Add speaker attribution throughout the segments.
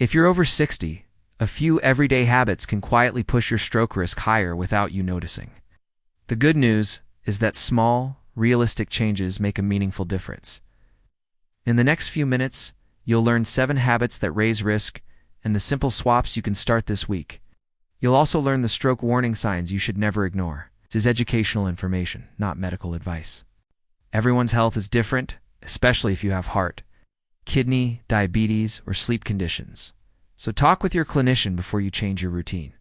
Speaker 1: If you're over 60, a few everyday habits can quietly push your stroke risk higher without you noticing. The good news is that small, realistic changes make a meaningful difference. In the next few minutes, you'll learn 7 habits that raise risk and the simple swaps you can start this week. You'll also learn the stroke warning signs you should never ignore. This is educational information, not medical advice. Everyone's health is different, especially if you have heart, kidney, diabetes, or sleep conditions. So talk with your clinician before you change your routine.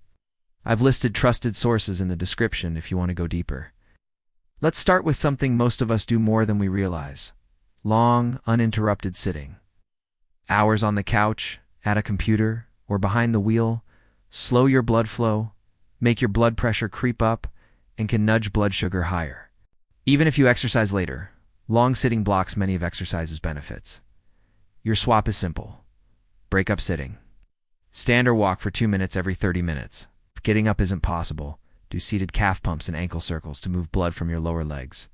Speaker 1: I've listed trusted sources in the description if you want to go deeper. Let's start with something most of us do more than we realize: long, uninterrupted sitting. Hours on the couch, at a computer, or behind the wheel slow your blood flow, make your blood pressure creep up, and can nudge blood sugar higher. Even if you exercise later, long sitting blocks many of exercise's benefits. Your swap is simple. Break up sitting. Stand or walk for 2 minutes every 30 minutes. If getting up isn't possible, do seated calf pumps and ankle circles to move blood from your lower legs.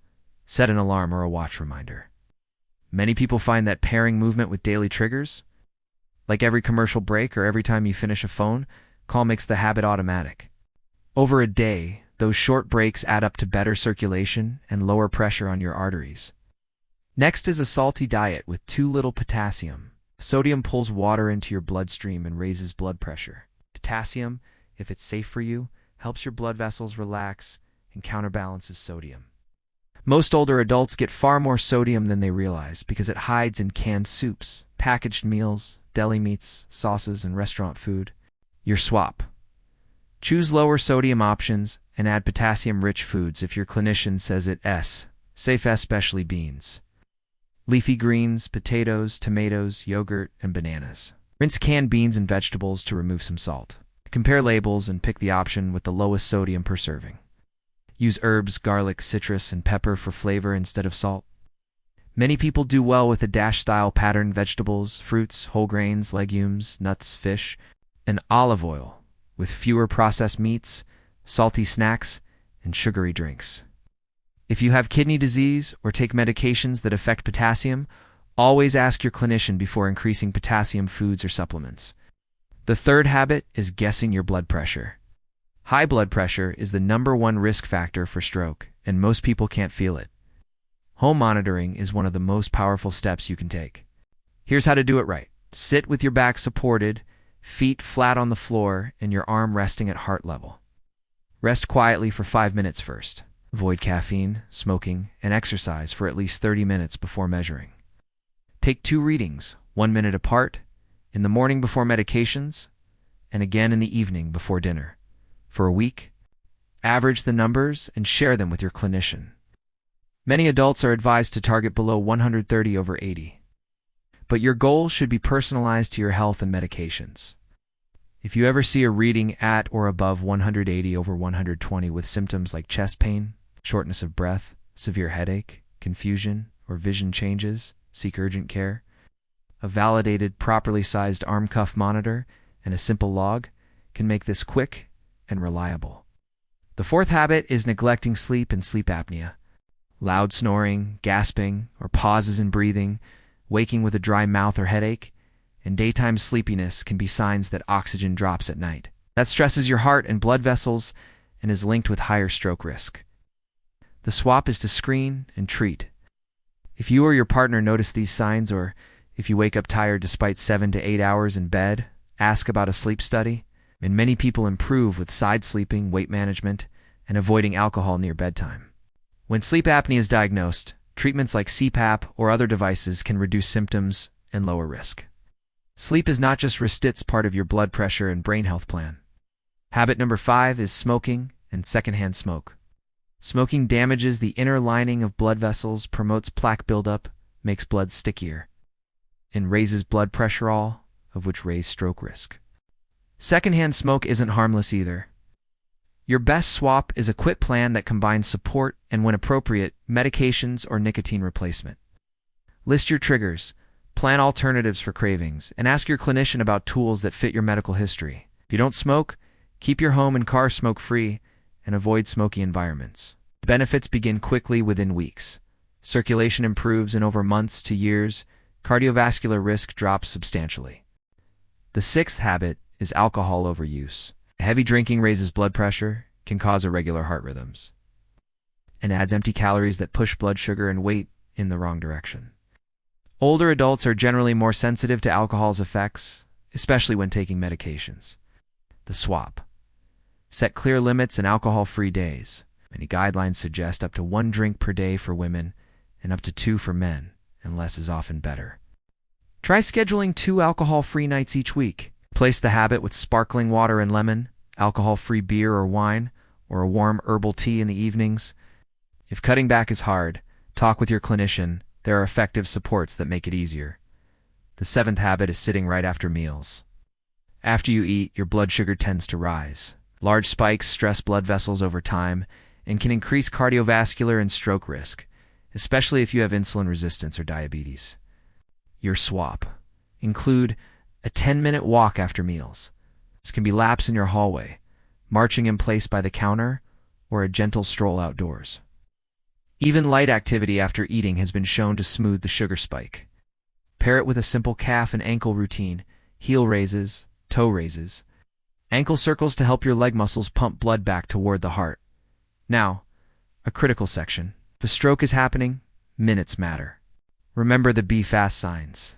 Speaker 1: Set an alarm or a watch reminder. Many people find that pairing movement with daily triggers, like every commercial break or every time you finish a phone call, makes the habit automatic. Over a day, those short breaks add up to better circulation and lower pressure on your arteries. Next is a salty diet with too little potassium. Sodium pulls water into your bloodstream and raises blood pressure. Potassium, if it's safe for you, helps your blood vessels relax and counterbalances sodium. Most older adults get far more sodium than they realize because it hides in canned soups, packaged meals, deli meats, sauces, and restaurant food. Your swap. Choose lower sodium options and add potassium-rich foods if your clinician says it's safe, especially beans, leafy greens, potatoes, tomatoes, yogurt, and bananas. Rinse canned beans and vegetables to remove some salt. Compare labels and pick the option with the lowest sodium per serving. Use herbs, garlic, citrus, and pepper for flavor instead of salt. Many people do well with a dash-style pattern: vegetables, fruits, whole grains, legumes, nuts, fish, and olive oil, with fewer processed meats, salty snacks, and sugary drinks. If you have kidney disease or take medications that affect potassium, always ask your clinician before increasing potassium foods or supplements. The third habit is guessing your blood pressure. High blood pressure is the #1 risk factor for stroke, and most people can't feel it. Home monitoring is one of the most powerful steps you can take. Here's how to do it right. Sit with your back supported, feet flat on the floor, and your arm resting at heart level. Rest quietly for 5 minutes first. Avoid caffeine, smoking, and exercise for at least 30 minutes before measuring. Take 2 readings, 1 minute apart, in the morning before medications, and again in the evening before dinner. For a week, average the numbers and share them with your clinician. Many adults are advised to target below 130/80. But your goal should be personalized to your health and medications. If you ever see a reading at or above 180/120 with symptoms like chest pain, shortness of breath, severe headache, confusion, or vision changes, seek urgent care. A validated, properly sized arm cuff monitor and a simple log can make this quick and reliable. The fourth habit is neglecting sleep and sleep apnea. Loud snoring, gasping, or pauses in breathing, waking with a dry mouth or headache, and daytime sleepiness can be signs that oxygen drops at night. That stresses your heart and blood vessels and is linked with higher stroke risk. The swap is to screen and treat. If you or your partner notice these signs, or if you wake up tired despite 7 to 8 hours in bed, ask about a sleep study. And many people improve with side sleeping, weight management, and avoiding alcohol near bedtime. When sleep apnea is diagnosed, treatments like CPAP or other devices can reduce symptoms and lower risk. Sleep is not just risk, it's part of your blood pressure and brain health plan. Habit number 5 is smoking and secondhand smoke. Smoking damages the inner lining of blood vessels, promotes plaque buildup, makes blood stickier, and raises blood pressure, all of which raise stroke risk. Secondhand smoke isn't harmless either. Your best swap is a quit plan that combines support and, when appropriate, medications or nicotine replacement. List your triggers, plan alternatives for cravings, and ask your clinician about tools that fit your medical history. If you don't smoke, keep your home and car smoke-free and avoid smoky environments. The benefits begin quickly within weeks. Circulation improves, and over months to years, cardiovascular risk drops substantially. The sixth habit is alcohol overuse. Heavy drinking raises blood pressure, can cause irregular heart rhythms, and adds empty calories that push blood sugar and weight in the wrong direction. Older adults are generally more sensitive to alcohol's effects, especially when taking medications. The swap. Set clear limits and alcohol-free days. Many guidelines suggest up to 1 drink per day for women and up to 2 for men, and less is often better. Try scheduling 2 alcohol-free nights each week. Replace the habit with sparkling water and lemon, alcohol-free beer or wine, or a warm herbal tea in the evenings. If cutting back is hard, talk with your clinician. There are effective supports that make it easier. The 7th habit is sitting right after meals. After you eat, your blood sugar tends to rise. Large spikes stress blood vessels over time and can increase cardiovascular and stroke risk, especially if you have insulin resistance or diabetes. Your swap. Include a 10-minute walk after meals. This can be laps in your hallway, marching in place by the counter, or a gentle stroll outdoors. Even light activity after eating has been shown to smooth the sugar spike. Pair it with a simple calf and ankle routine, heel raises, toe raises, ankle circles to help your leg muscles pump blood back toward the heart. Now, a critical section. If a stroke is happening, minutes matter. Remember the B fast signs.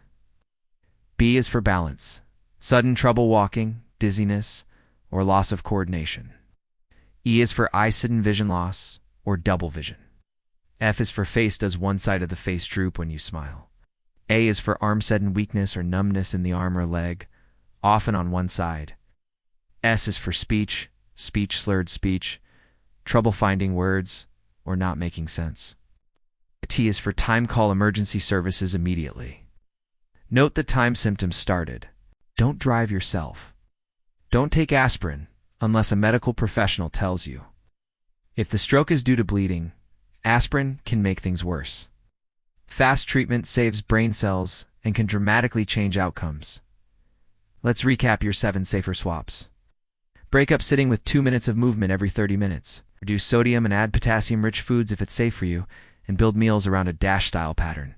Speaker 1: B is for balance, sudden trouble walking, dizziness, or loss of coordination. E is for eye sudden vision loss or double vision. F is for face does one side of the face droop when you smile. A is for arm sudden weakness or numbness in the arm or leg, often on one side. S is for speech, slurred speech, trouble finding words, or not making sense. T is for time call emergency services immediately. Note the time symptoms started. Don't drive yourself. Don't take aspirin unless a medical professional tells you. If the stroke is due to bleeding, aspirin can make things worse. Fast treatment saves brain cells and can dramatically change outcomes. Let's recap your 7 safer swaps. Break up sitting with 2 minutes of movement every 30 minutes. Reduce sodium and add potassium-rich foods if it's safe for you, and build meals around a DASH-style pattern.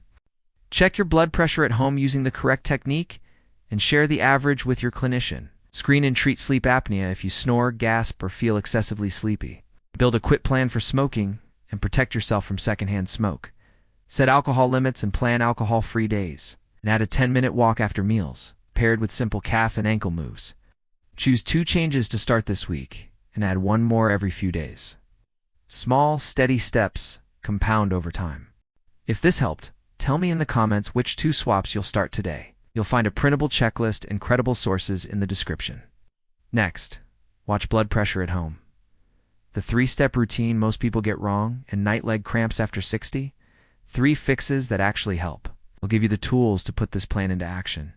Speaker 1: Check your blood pressure at home using the correct technique, and share the average with your clinician. Screen and treat sleep apnea if you snore, gasp, or feel excessively sleepy. Build a quit plan for smoking, and protect yourself from secondhand smoke. Set alcohol limits and plan alcohol-free days, and add a 10-minute walk after meals, paired with simple calf and ankle moves. Choose 2 changes to start this week, and add 1 more every few days. Small, steady steps compound over time. If this helped, tell me in the comments which 2 swaps you'll start today. You'll find a printable checklist and credible sources in the description. Next, watch blood pressure at home. The 3-step routine most people get wrong and night leg cramps after 60, 3 fixes that actually help. I'll give you the tools to put this plan into action.